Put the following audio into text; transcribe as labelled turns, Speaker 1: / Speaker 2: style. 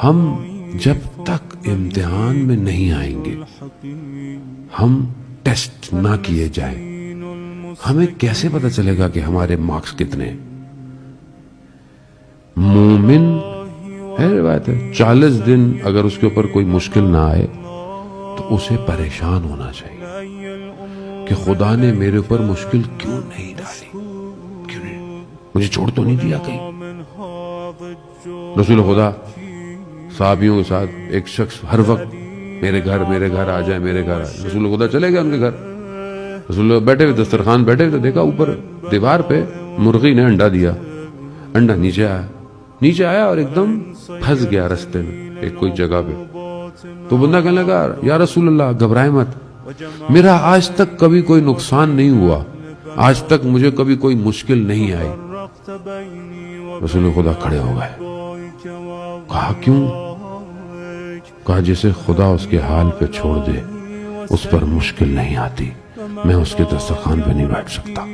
Speaker 1: ہم جب تک امتحان میں نہیں آئیں گے، ہم ٹیسٹ نہ کیے جائیں، ہمیں کیسے پتہ چلے گا کہ ہمارے مارکس کتنے ہیں؟ مومن ہے، روایت ہے 40 دن اگر اس کے اوپر کوئی مشکل نہ آئے تو اسے پریشان ہونا چاہیے کہ خدا نے میرے اوپر مشکل کیوں نہیں ڈالی، کیوں نہیں، مجھے چھوڑ تو نہیں دیا کہیں۔ رسول خدا صحابیوں کے ساتھ ایک شخص ہر وقت میرے گھر آ جائے، میرے گھر آئے، رسول خدا چلے گئے ان کے گھر، رسول اللہ بیٹھے ہوئے دسترخوان بیٹھے ہوئے، دیکھا اوپر دیوار پہ مرغی نے انڈا دیا، انڈا نیچے آیا اور ایک دم پھنس گیا رستے میں ایک کوئی جگہ پہ۔ تو بندہ کہنے لگا یا رسول اللہ گھبرائے مت، میرا آج تک کبھی کوئی نقصان نہیں ہوا، آج تک مجھے کبھی کوئی مشکل نہیں آئی۔ رسول خدا کھڑے ہو گئے، کہا کیوں؟ کہا جسے خدا اس کے حال پہ چھوڑ دے اس پر مشکل نہیں آتی، میں اس کے دسترخوان پہ نہیں بیٹھ سکتا۔